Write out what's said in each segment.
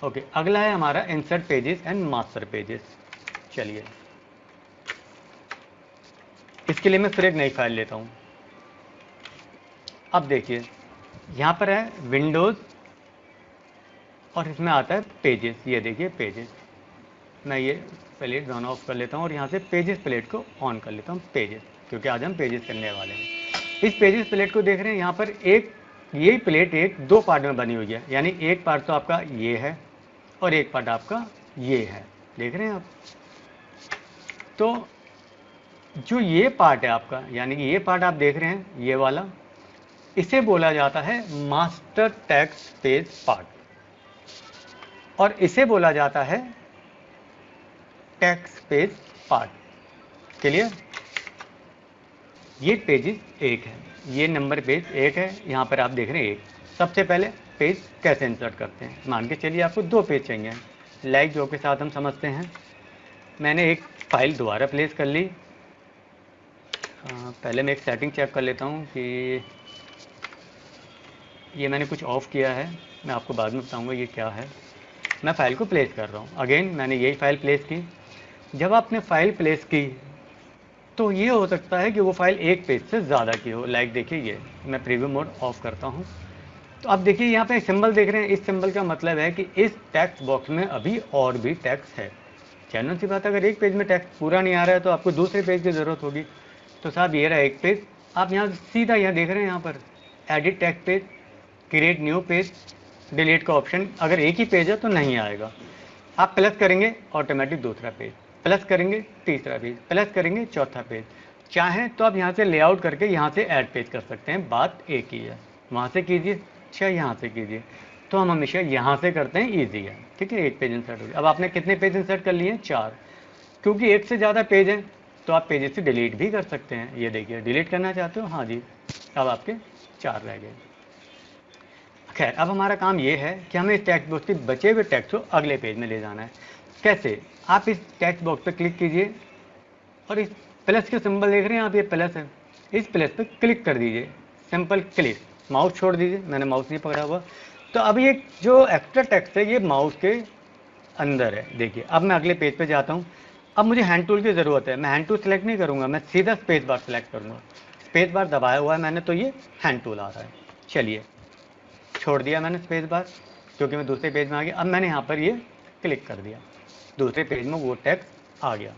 Okay, अगला है हमारा insert pages and master pages. चलिए, इसके लिए मैं फिर एक नई फाइल लेता हूँ। अब देखिए, यहाँ पर है विंडोज़ और इसमें आता है पेजेस। ये देखिए पेजेस, मैं ये प्लेट ऑन ऑफ कर लेता हूँ और यहाँ से पेजेस प्लेट को ऑन कर लेता हूँ, पेजेस, क्योंकि आज हम पेजेस करने वाले हैं। इस पेजेस प्लेट को देख रहे हैं, यहाँ पर एक ये प्लेट एक दो पार्ट में बनी हुई है, यानी एक पार्ट तो आपका ये है और एक पार्ट आपका ये है, देख रहे हैं आप। तो जो ये पार्ट है आपका, यानी कि ये पार्ट आप देख रहे हैं, ये वाला, इसे बोला जाता है मास्टर टेक्स्ट पेज पार्ट, और इसे बोला जाता है टेक्स्ट पेज पार्ट। क्लियर? ये पेजेस एक है, ये नंबर पेज एक है, यहाँ पर आप देख रहे हैं एक। सबसे पहले पेज कैसे इंसर्ट करते हैं, मान के चलिए आपको दो पेज चाहिए, लाइक जो के साथ हम समझते हैं। मैंने एक फाइल दोबारा प्लेस कर ली। पहले मैं एक सेटिंग चेक कर लेता हूँ कि ये मैंने कुछ ऑफ किया है, मैं आपको बाद में बताऊँगा ये क्या है। मैं फ़ाइल को प्लेस कर रहा हूँ, अगेन मैंने यही फ़ाइल प्लेस की। जब आपने फ़ाइल प्लेस की तो ये हो सकता है कि वो फ़ाइल एक पेज से ज़्यादा की हो। लाइक देखिए, ये मैं प्रीव्यू मोड ऑफ करता हूँ, तो अब देखिए यहाँ पे सिंबल देख रहे हैं, इस सिंबल का मतलब है कि इस टेक्स्ट बॉक्स में अभी और भी टेक्स्ट है। जेन्युइन सी बात, अगर एक पेज में टेक्स्ट पूरा नहीं आ रहा है तो आपको दूसरे पेज की ज़रूरत होगी। तो साहब ये रहा एक पेज, आप यहाँ सीधा यहाँ देख रहे हैं, यहाँ पर edit text page, create new page, delete का ऑप्शन। अगर एक ही पेज है तो नहीं आएगा, आप प्लस करेंगे ऑटोमेटिक दूसरा पेज, प्लस करेंगे तीसरा पेज, प्लस करेंगे चौथा पेज। चाहें तो आप यहाँ से लेआउट करके यहाँ से ऐड पेज कर सकते हैं, बात एक ही है। वहाँ से कीजिए चाहे यहाँ से कीजिए, तो हम हमेशा यहाँ से करते हैं, ईजी है। ठीक है, एक पेज इंसर्ट हो गया। अब आपने कितने पेज इंसर्ट कर लिए? 4, क्योंकि एक से ज़्यादा पेज हैं तो आप पेजेस से डिलीट भी कर सकते हैं। ये देखिए, डिलीट करना चाहते हो, हाँ जी, अब आपके 4 रह गए। खैर, अब हमारा काम ये है कि हमें इस टेक्स्ट बॉक्स के बचे हुए टेक्स्ट को अगले पेज में ले जाना है। कैसे? आप इस टेक्स्ट बॉक्स पर क्लिक कीजिए और इस प्लस के सिंबल देख रहे हैं आप, ये प्लस है, इस प्लस पर क्लिक कर दीजिए, सिंपल क्लिक, माउस छोड़ दीजिए, मैंने माउस नहीं पकड़ा हुआ। तो अब ये जो एक्स्ट्रा टेक्स्ट है ये माउस के अंदर है। देखिए, अब मैं अगले पेज पे जाता हूँ। अब मुझे हैंड टूल की ज़रूरत है, मैं हैंड टूल सेलेक्ट नहीं करूँगा, मैं सीधा स्पेस बार सेलेक्ट करूँगा। स्पेस बार दबाया हुआ है मैंने, तो ये हैंड टूल आ रहा है। चलिए, छोड़ दिया मैंने स्पेस बार, क्योंकि मैं दूसरे पेज में आ गया। अब मैंने यहाँ पर ये क्लिक कर दिया, दूसरे पेज में वो टेक्स्ट आ गया।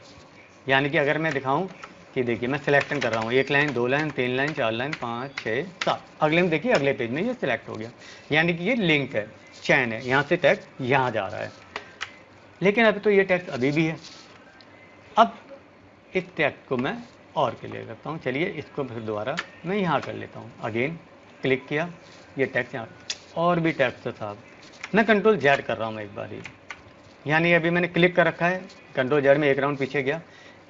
यानी कि अगर मैं दिखाऊं कि देखिए मैं सिलेक्शन कर रहा हूँ, 1 लाइन, 2 लाइन, 3 लाइन, 4 लाइन, 5, 6, 7, अगले में देखिए अगले पेज में ये सिलेक्ट हो गया। यानी कि ये लिंक है, चैन है, यहाँ से टेक्स्ट यहाँ जा रहा है। लेकिन अभी तो ये टेक्स्ट अभी भी है। अब इस टेक्स्ट को मैं और क्लियर करता हूँ। चलिए, इसको फिर दोबारा मैं यहाँ कर लेता हूँ, अगेन क्लिक किया, ये टेक्स्ट यहाँ और भी टेक्स्ट है साहब। मैं कंट्रोल जेड कर रहा हूँ एक बार ही, यानी अभी मैंने क्लिक कर रखा है, कंट्रोल जेड में एक राउंड पीछे गया।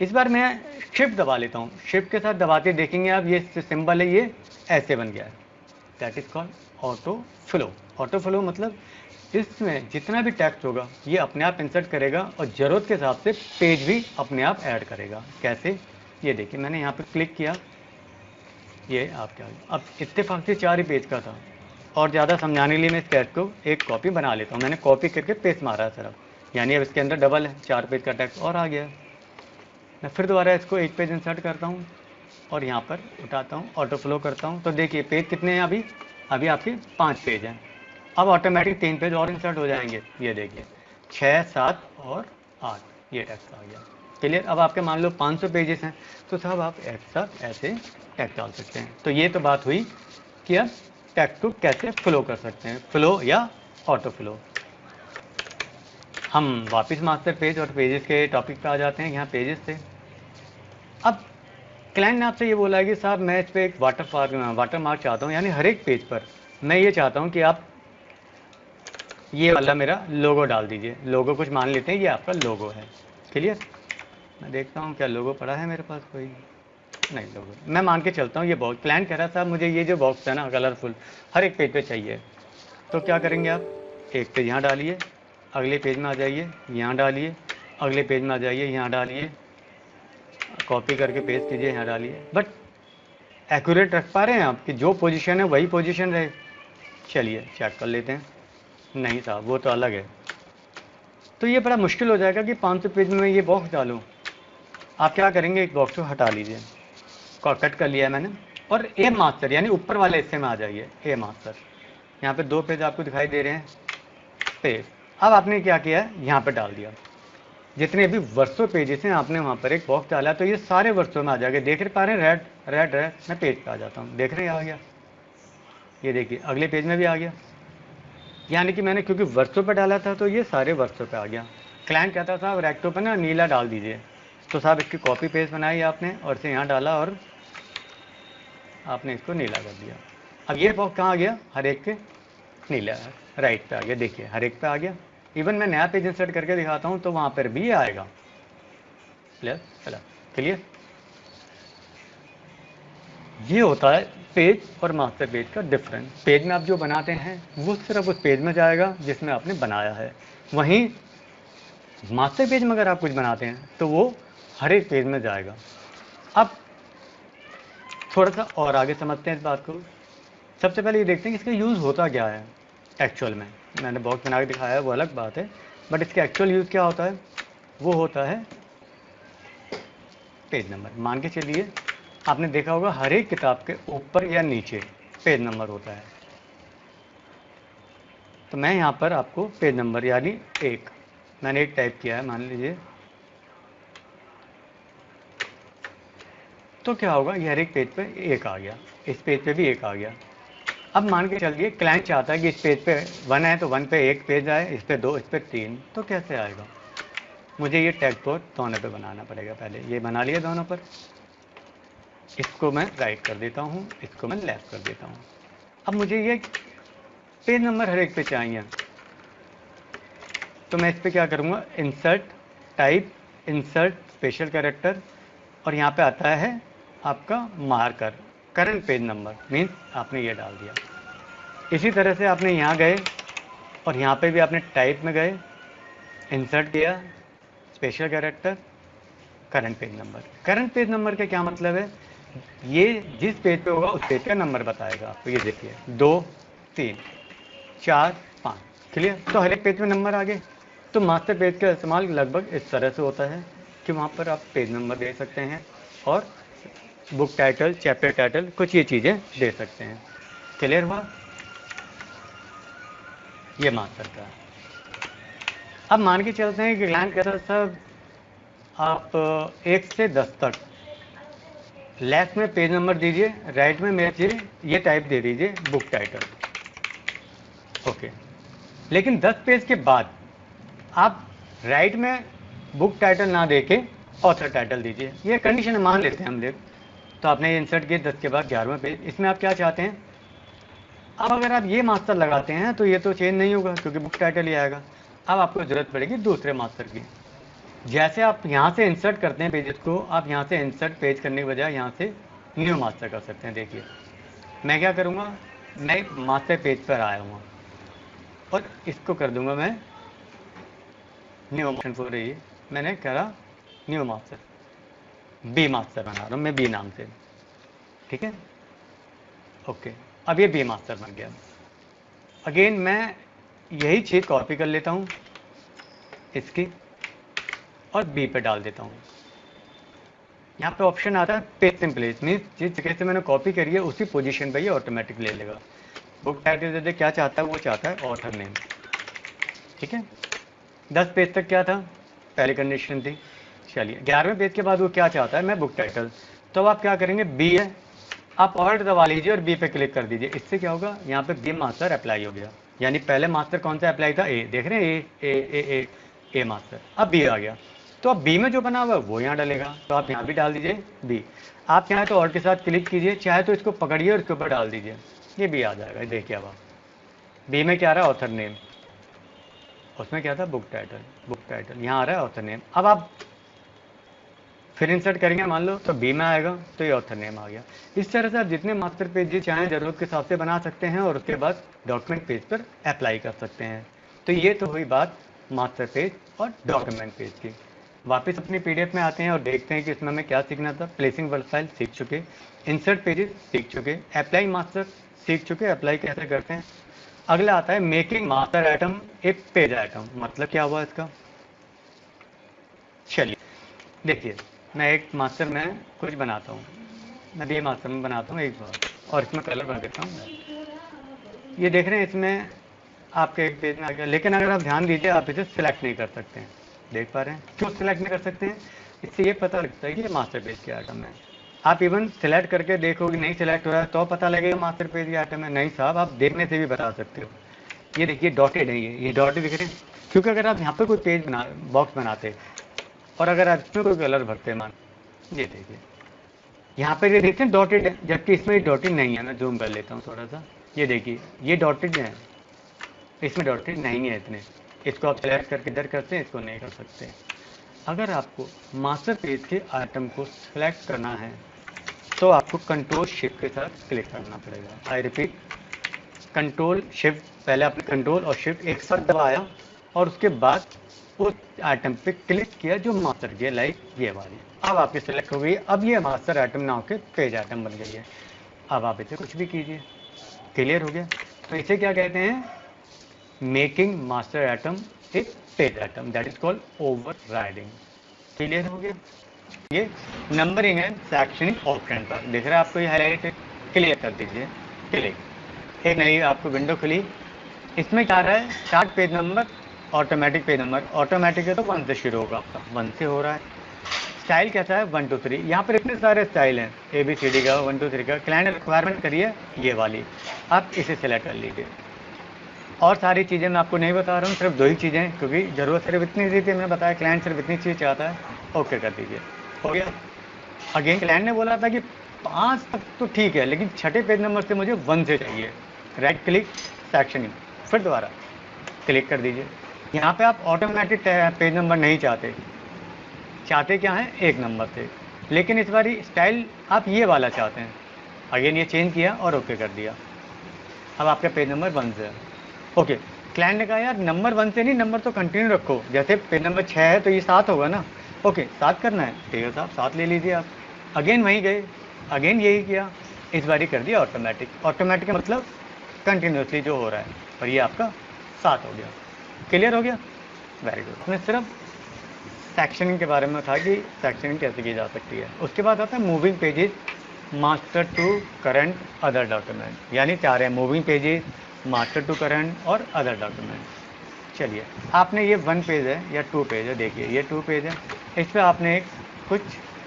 इस बार मैं शिफ्ट दबा लेता हूँ, शिफ्ट के साथ दबाते देखेंगे आप, ये सिंबल है ये ऐसे बन गया है, that is called auto flow. Auto flow मतलब इसमें जितना भी टेक्स्ट होगा ये अपने आप इंसर्ट करेगा और ज़रूरत के हिसाब से पेज भी अपने आप ऐड करेगा। कैसे? ये देखिए, मैंने यहाँ पर क्लिक किया, ये आपके अब इत्तेफाक से 4 ही पेज का था, और ज़्यादा समझाने के लिए मैं इस टेक्स्ट को एक कॉपी बना लेता हूँ। मैंने कॉपी करके पेस्ट मारा है सिर्फ, यानी अब इसके अंदर डबल है, 4 पेज का टेक्स्ट और आ गया। मैं फिर दोबारा इसको एक पेज इंसर्ट करता हूँ और यहाँ पर उठाता हूँ, ऑटो फ्लो करता हूँ। तो देखिए पेज कितने हैं अभी? अभी आपके 5 पेज हैं। अब ऑटोमेटिक 3 पेज और इंसर्ट हो जाएंगे। ये देखिए 6, 7 और 8, ये टेक्स्ट आ गया। क्लियर? अब आपके मान लो 500 पेजेस हैं, तो साहब आप एक साथ ऐसे टेक्स्ट डाल सकते हैं। तो ये तो बात हुई कि अब टेक्स्ट को कैसे फ्लो कर सकते हैं, फ्लो या ऑटो फ्लो। हम वापस मास्टर पेज और पेजेस के टॉपिक पे आ जाते हैं। यहाँ पेजेस थे। अब क्लाइंट ने आपसे ये बोला है कि साहब मैं इस पर एक वाटर मार्क चाहता हूँ, यानी हर एक पेज पर मैं ये चाहता हूँ कि आप ये वाला मेरा लोगो डाल दीजिए। लोगो कुछ मान लेते हैं, ये आपका लोगो है। क्लियर? मैं देखता हूँ क्या लोगो पड़ा है मेरे पास, कोई नहीं लोगो। मैं मान के चलता हूँ ये बॉक्स, क्लाइंट कह रहा था मुझे ये जो बॉक्स है ना कलरफुल हर एक पेज पे चाहिए। तो क्या करेंगे आप, एक पेज यहाँ डालिए, अगले पेज में आ जाइए, यहाँ डालिए, अगले पेज में आ जाइए, यहाँ डालिए, कॉपी करके पेस्ट कीजिए, यहाँ डालिए। बट एक्यूरेट रख पा रहे हैं आप कि जो पोजीशन है वही पोजीशन रहे? चलिए चेक कर लेते हैं। नहीं साहब, वो तो अलग है, तो ये बड़ा मुश्किल हो जाएगा कि 500 पेज में ये बॉक्स डालूँ। आप क्या करेंगे, एक बॉक्स को हटा लीजिए, कट कर लिया है मैंने, और ए मास्टर यानी ऊपर वाले हिस्से में आ जाइए। ए मास्टर, यहाँ पे 2 पेज आपको दिखाई दे रहे हैं, पेज। अब आपने क्या किया है, यहाँ पे डाल दिया। जितने भी वर्सों पेजेस हैं आपने वहाँ पर एक बॉक्स डाला, तो ये सारे वर्सों में आ जाएगा। देख पा रहे हैं, रेड रेड रेड। मैं पेज पे आ जाता हूँ, देख रहे हैं आ गया। ये देखिए अगले पेज में भी आ गया, यानी कि मैंने क्योंकि वर्सों पे डाला था तो ये सारे वर्सों पे आ गया। क्लाइंट कहता था रेक्टो पे ना नीला डाल दीजिए, तो साहब इसकी कॉपी पेस्ट बनाई आपने और इसे यहाँ डाला और आपने इसको नीला कर दिया। अब ये बॉक्स कहाँ आ गया, हर एक के नीला है, राइट पे आ गया। देखिए हर एक पे आ गया। इवन मैं नया पेज इंसर्ट करके दिखाता हूँ तो वहाँ पर भी आएगा। क्लियर? ये होता है पेज और मास्टर पेज का डिफरेंस। पेज में आप जो बनाते हैं वो सिर्फ उस पेज में जाएगा जिसमें आपने बनाया है, वहीं मास्टर पेज में अगर आप कुछ बनाते हैं तो वो हर एक पेज में जाएगा। अब थोड़ा सा और आगे समझते हैं इस बात को। सबसे पहले ये देखते हैं कि इसका यूज़ होता क्या है एक्चुअल में। मैंने बॉक्स बना के दिखाया है वो अलग बात है, बट इसका एक्चुअल यूज़ क्या होता है, वो होता है पेज नंबर। मान के चलिए आपने देखा होगा हर एक किताब के ऊपर या नीचे पेज नंबर होता है, तो मैं यहाँ पर आपको पेज नंबर यानी 1 मैंने एक टाइप किया है, मान लीजिए, तो क्या होगा, ये हर एक पेज पे 1 आ गया, इस पेज पे भी 1 आ गया। अब मान के चलिए क्लाइंट चाहता है कि इस पेज पे 1 है तो 1 पे 1 पेज आए, इस पे 2, इस पे 3, तो कैसे आएगा, मुझे ये टैग को दोनों पे बनाना पड़ेगा। पहले ये बना लिया दोनों पर, इसको मैं राइट कर देता हूँ, इसको मैं लेफ्ट कर देता हूँ। अब मुझे ये पेज नंबर हर एक पे चाहिए, तो मैं इस पर क्या करूँगा, insert type, insert special character, और यहाँ पे आता है आपका marker current page number, means आपने ये डाल दिया। इसी तरह से आपने यहाँ गए और यहाँ पे भी आपने टाइप में गए, इंसर्ट किया special character current page number. Current page number का क्या मतलब है, ये जिस पेज पे होगा उस पेज का नंबर बताएगा आपको। ये देखिए 2, 3, 4, 5, क्लियर। तो हर एक पेज में नंबर आ गए। तो मास्टर पेज का इस्तेमाल लगभग इस तरह से होता है कि वहाँ पर आप पेज नंबर दे सकते हैं और बुक टाइटल, चैप्टर टाइटल, कुछ ये चीज़ें दे सकते हैं। क्लियर हुआ, ये मास्टर का। अब मान के चलते हैं कि क्लाइंट कहता है सर आप 1 से 10 तक लेफ्ट में पेज नंबर दीजिए, राइट में मेरे ये टाइप दे दीजिए बुक टाइटल। ओके, लेकिन 10 पेज के बाद आप राइट में बुक टाइटल ना देके ऑथर टाइटल दीजिए। ये कंडीशन मान लेते हैं हम लोग। तो आपने ये इंसर्ट किए 10 के बाद 11वां पेज, इसमें आप क्या चाहते हैं, अब अगर आप ये मास्टर लगाते हैं तो ये तो चेंज नहीं होगा क्योंकि बुक टाइटल ही आएगा। अब आपको ज़रूरत पड़ेगी दूसरे मास्टर की। जैसे आप यहाँ से इंसर्ट करते हैं पेजेस को, आप यहाँ से इंसर्ट पेज करने के बजाय यहाँ से न्यू मास्टर कर सकते हैं। देखिए मैं क्या करूँगा, मैं मास्टर पेज पर आया हूँ और इसको कर दूँगा मैं न्यू मास्टर। हो रही है, मैंने करा न्यू मास्टर, बी मास्टर बना रहा हूँ मैं बी नाम से, ठीक है। ओके, अब ये बी मास्टर बन गया। अगेन मैं यही चीज़ कॉपी कर लेता हूँ इसकी और बी पे डाल देता हूँ। यहाँ पे ऑप्शन आता है पेस्ट इन प्लेस, मीन्स जिस जगह से मैंने कॉपी करी है उसी पोजीशन पे ये ऑटोमेटिक ले लेगा। बुक टाइटल दे क्या चाहता है, वो चाहता है ऑथर नेम, ठीक है। 10 पेज तक क्या था, पहली कंडीशन थी। चलिए 11वें पेज के बाद वो क्या चाहता है, मैं बुक टाइटल। तो अब आप क्या करेंगे, बी है, आप ऑल्ट दबा लीजिए और बी पे क्लिक कर दीजिए। इससे क्या होगा, यहाँ पे बी मास्टर अप्लाई हो गया। यानी पहले मास्टर कौन सा अप्लाई था, ए, देख रहे हैं ए ए ए ए ए मास्टर। अब बी आ गया, तो अब बी में जो बना हुआ है वो यहाँ डालेगा, तो आप यहाँ भी डाल दीजिए बी। आप चाहे तो ऑल्ट के साथ क्लिक कीजिए, चाहे तो इसको पकड़िए और इसके ऊपर डाल दीजिए, ये बी आ जाएगा। देखिए अब बी में क्या आ रहा है, ऑथर नेम, उसमें क्या था बुक टाइटल, बुक टाइटल यहाँ आ रहा है ऑथर नेम। अब आप फिर इंसर्ट करेंगे मान लो तो बी में आएगा, तो ये ऑथर नेम आ गया। इस तरह से आप जितने मास्टर पेज चाहें ज़रूरत के हिसाब से बना सकते हैं और उसके बाद डॉक्यूमेंट पेज पर अप्लाई कर सकते हैं। तो ये तो हुई बात मास्टर पेज और डॉक्यूमेंट पेज की। वापस अपनी पीडीएफ में आते हैं और देखते हैं कि इसमें हमें क्या सीखना था। प्लेसिंग वर्ड फाइल सीख चुके, इंसर्ट पेजेस सीख चुके, अप्लाई मास्टर सीख चुके, अप्लाई कैसे करते हैं। अगला आता है मेकिंग मास्टर आइटम ए पेज आइटम। मतलब क्या हुआ इसका, चलिए देखिए, मैं एक मास्टर में कुछ बनाता हूँ, मैं ये मास्टर में बनाता हूँ एक बार, और इसमें कलर भर देता हूँ। ये देख रहे हैं, इसमें आपके एक पेज में आ गया, लेकिन अगर आप ध्यान दीजिए आप इसे सिलेक्ट नहीं कर सकते हैं। देख पा रहे हैं क्यों सिलेक्ट नहीं कर सकते हैं? इससे ये पता लगता है कि ये मास्टर पेज के आइटम है। आप इवन सिलेक्ट करके देखोगे नहीं सिलेक्ट हो रहा है तो पता लगेगा मास्टर पेज के आइटम है। नहीं साहब, आप देखने से भी बता सकते हो। ये देखिए डॉटेड है, ये डॉटेड दिख रहे हैं, क्योंकि अगर आप यहाँ पे कोई पेज बॉक्स बनाते और अगर आप इसमें कोई कलर भरते मान, ये देखिए यहाँ पर ये देखते हैं डॉटेड है, जबकि इसमें डॉटेड नहीं है। मैं जूम कर लेता हूँ थोड़ा सा, ये देखिए ये डॉटेड है, इसमें डॉटेड नहीं है इतने। इसको आप सेलेक्ट करके इधर करते हैं, इसको नहीं कर सकते। अगर आपको मास्टर पेज के आइटम को सेलेक्ट करना है तो आपको कंट्रोल शिफ्ट के साथ क्लिक करना पड़ेगा। आई रिपीट, कंट्रोल शिफ्ट, पहले आपने कंट्रोल और शिफ्ट एक साथ दबाया और उसके बाद उस आइटम पे क्लिक किया जो मास्टर की है, लाइक ये वाली। अब आपकी सेलेक्ट हो गई, अब ये मास्टर आइटम ना होकर पेज आइटम बन गई है। अब आप इसे कुछ भी कीजिए। क्लियर हो गया? तो इसे क्या कहते हैं? Making master item A page item, that is called overriding. Clear हो गया? ये नंबरिंग एंड सेक्शनिंग ऑप्शन पर दिख रहा है आपको, ये हाईलाइट है, क्लियर कर दीजिए। क्लिक, एक नई आपको विंडो खुली। इसमें क्या रहा है? Start page number, automatic page number. Automatic है तो 1 से शुरू होगा आपका, 1 से हो रहा है। स्टाइल कैसा है? 1 2 3। यहाँ पर इतने सारे स्टाइल हैं, ABCD का, 1 2 3 का। क्लाइंट रिक्वायरमेंट करिए ये वाली, आप इसे सेलेक्ट कर लीजिए। और सारी चीज़ें मैं आपको नहीं बता रहा हूँ, सिर्फ 2 ही चीज़ें, क्योंकि ज़रूरत सिर्फ इतनी सी थी। मैं बताया क्लाइंट सिर्फ इतनी चीज़ चाहता है। ओके कर दीजिए, हो गया। अगेन क्लाइंट ने बोला था कि 5 तक तो ठीक है, लेकिन 6ठे पेज नंबर से मुझे 1 से चाहिए। राइट क्लिक, सेक्शनिंग, फिर दोबारा क्लिक कर दीजिए। यहाँ पे आप ऑटोमेटिक पेज नंबर नहीं चाहते, चाहते क्या है? 1 नंबर से, लेकिन इस बारी स्टाइल आप ये वाला चाहते हैं। अगेन ये चेंज किया और ओके कर दिया। अब आपका पेज नंबर 1 से है। ओके, क्लाइंट ने कहा यार नंबर 1 से नहीं, नंबर तो कंटिन्यू रखो। जैसे पेज नंबर 6 है तो ये 7 होगा ना। ओके 7 करना है, ठीक है साहब 7 ले लीजिए आप। अगेन वहीं गए, अगेन यही किया, इस बारी कर दिया ऑटोमेटिक। ऑटोमेटिक का मतलब कंटिन्यूसली जो हो रहा है, और ये आपका 7 हो गया। क्लियर हो गया? Very good. इसमें सिर्फ सेक्शनिंग के बारे में था कि सेक्शनिंग कैसे की जा सकती है। उसके बाद आता है moving pages, master to current, other document. यानी 4 है, moving pages, master to current और अदर डॉक्यूमेंट। चलिए, आपने ये 1 पेज है या 2 पेज है, देखिए ये 2 पेज है। इस पर आपने एक कुछ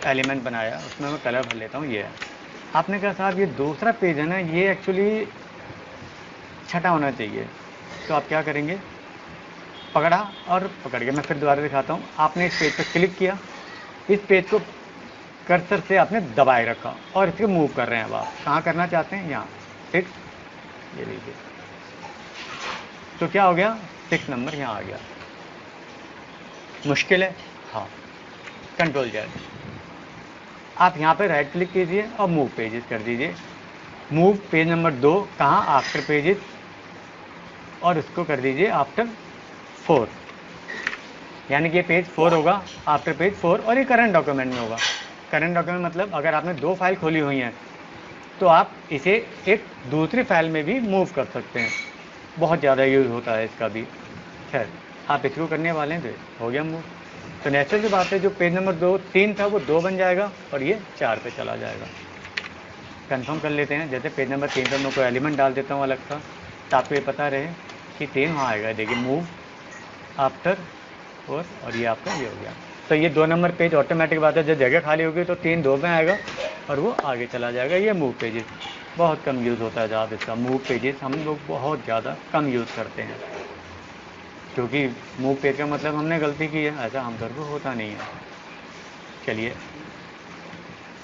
एलिमेंट बनाया, उसमें मैं कलर भर लेता हूँ। ये है, आपने कहा साहब ये दूसरा पेज है ना, ये एक्चुअली छठा होना चाहिए। तो आप क्या करेंगे? पकड़ा और पकड़ के, मैं फिर दोबारा दिखाता हूँ। आपने इस पेज पर क्लिक किया, इस पेज को कर्सर से आपने दबाए रखा और इसको मूव कर रहे हैं। अब आप कहाँ करना चाहते हैं? यहाँ 6, ये लीजिए। तो क्या हो गया? 6 नंबर यहाँ आ गया। मुश्किल है? हाँ, कंट्रोल Z। आप यहाँ पे राइट क्लिक कीजिए और मूव पेजेस कर दीजिए। मूव पेज नंबर 2 कहाँ? आफ्टर पेजेस, और उसको कर दीजिए आफ्टर 4, यानी कि ये पेज 4 होगा, आफ्टर पेज 4, और ये करंट डॉक्यूमेंट में होगा। करंट डॉक्यूमेंट मतलब अगर आपने 2 फाइल खोली हुई हैं तो आप इसे एक दूसरी फाइल में भी मूव कर सकते हैं। बहुत ज़्यादा यूज़ होता है इसका भी। खैर, आप इसको करने वाले हैं तो हो गया मूव। तो नेचुरल की बात है, जो पेज नंबर 2 3 था वो 2 बन जाएगा और ये 4 पे चला जाएगा। कंफर्म कर लेते हैं। जैसे पेज नंबर 3 पर मैं कोई एलिमेंट डाल देता हूँ अलग सा, तो आपको ये पता रहे कि 3 वहाँ आएगा। देखिए मूव आफ्टर 4, और ये आपका ये हो गया। तो ये 2 नंबर पेज ऑटोमेटिक बात है, जब जगह खाली होगी तो 3 2 में आएगा और वो आगे चला जाएगा। ये मूव पेजेस बहुत कम यूज़ होता है जहाँ इसका। मूव पेजेस हम लोग बहुत ज़्यादा कम यूज़ करते हैं, क्योंकि मूव पेज का मतलब हमने गलती की है, ऐसा हम पर होता नहीं है। चलिए,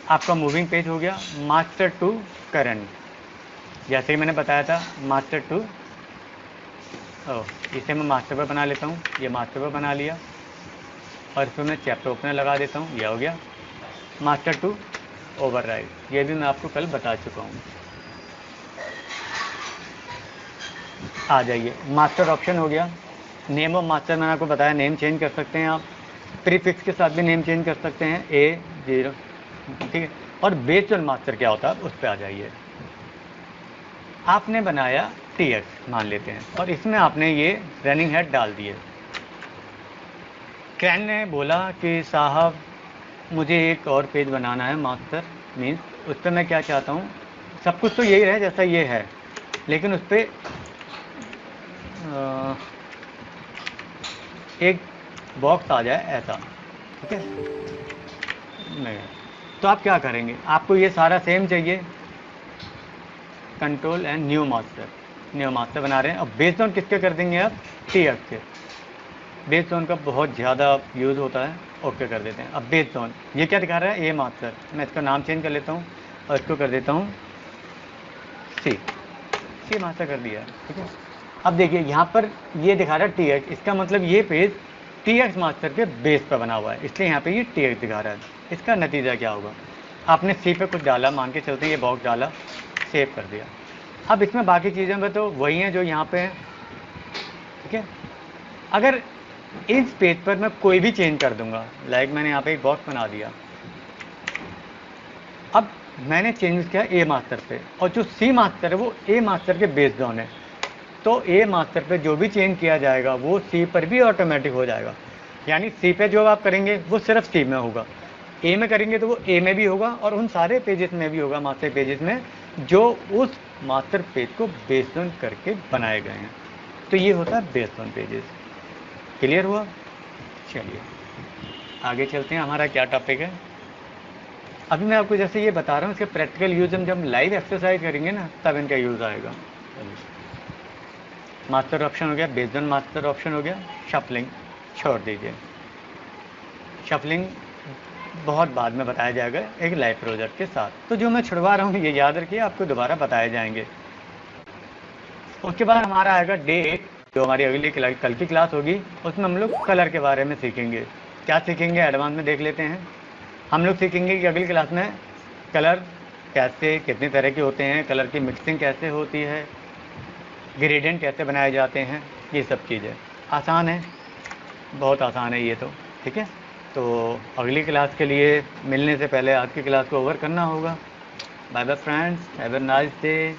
आपका मूविंग पेज हो गया। मास्टर टू करंट, जैसे ही मैंने बताया था मास्टर टू, इसे मैं मास्टर पर बना लेता हूँ। ये मास्टर पर बना लिया और इसमें मैं चैप्टर ओपनर लगा देता हूँ। यह हो गया मास्टर टू ओवरराइड। ये भी मैं आपको कल बता चुका हूँ। आ जाइए, मास्टर ऑप्शन हो गया। नेम ऑफ मास्टर मैंने आपको बताया, नेम चेंज कर सकते हैं आप। प्रीफिक्स के साथ भी नेम चेंज कर सकते हैं, A0, ठीक है। और बेस्ड ऑन मास्टर क्या होता है उस पर आ जाइए। आपने बनाया TX मान लेते हैं, और इसमें आपने ये रनिंग हेड डाल दिए। क्लाइंट ने बोला कि साहब मुझे एक और पेज बनाना है मास्टर मीन्स उस पर मैं क्या चाहता हूँ, सब कुछ तो यही रहे जैसा ये है, लेकिन उस पर एक बॉक्स आ जाए ऐसा, ठीक है। नहीं तो आप क्या करेंगे, आपको ये सारा सेम चाहिए, कंट्रोल एंड न्यू मास्टर बना रहे हैं। अब बेस जोन किसके कर देंगे आप, TX के। बेस जोन का बहुत ज़्यादा यूज़ होता है, ओके कर देते हैं। अब बेस जोन ये क्या दिखा रहा है, ए मास्टर, मैं इसका नाम चेंज कर लेता हूँ और इसको कर देता हूँ सी मास्टर कर दिया, ठीक है। अब देखिए यहाँ पर ये दिखा रहा है TX, इसका मतलब ये पेज TX मास्टर के बेस पर बना हुआ है, इसलिए यहाँ पे ये TX दिखा रहा है। इसका नतीजा क्या होगा, आपने सी पे कुछ डाला, मान के चलते ये बॉक्स डाला, सेव कर दिया। अब इसमें बाकी चीज़ें में तो वही हैं जो यहाँ पे हैं, ठीक है। अगर इस पेज पर मैं कोई भी चेंज कर दूंगा, लाइक मैंने यहाँ पे एक बॉक्स बना दिया, अब मैंने चेंज किया ए मास्टर पे, और जो सी मास्टर है वो ए मास्टर के बेस जोन है, तो ए मास्टर पे जो भी चेंज किया जाएगा वो सी पर भी ऑटोमेटिक हो जाएगा। यानी सी पे जो आप करेंगे वो सिर्फ सी में होगा, ए में करेंगे तो वो ए में भी होगा, और उन सारे पेजेस में भी होगा, मास्टर पेजेस में जो उस मास्टर पेज को बेस जोन करके बनाए गए हैं। तो ये होता है बेस जोन पेजेस। क्लियर हुआ? चलिए आगे चलते हैं, हमारा क्या टॉपिक है। अभी मैं आपको जैसे ये बता रहा हूँ, इसके प्रैक्टिकल यूज हम जब लाइव एक्सरसाइज करेंगे ना तब इनका यूज़ आएगा। मास्टर ऑप्शन हो गया, बेस जोन मास्टर ऑप्शन हो गया, शफलिंग छोड़ दीजिए, शफलिंग बहुत बाद में बताया जाएगा एक लाइव प्रोजेक्ट के साथ। तो जो मैं छुड़वा रहा हूँ ये याद रखिए, आपको दोबारा बताए जाएंगे। उसके बाद हमारा आएगा डेट, जो हमारी अगली कल की क्लास होगी, उसमें हम लोग कलर के बारे में सीखेंगे। क्या सीखेंगे एडवांस में देख लेते हैं। हम लोग सीखेंगे कि अगली क्लास में कलर कैसे, कितने तरह के होते हैं, कलर की मिक्सिंग कैसे होती है, ग्रेडियंट कैसे बनाए जाते हैं, ये सब चीज़ें आसान है, बहुत आसान है ये तो, ठीक है। तो अगली क्लास के लिए मिलने से पहले आज की क्लास को ओवर करना होगा। Bye bye friends, have a nice day.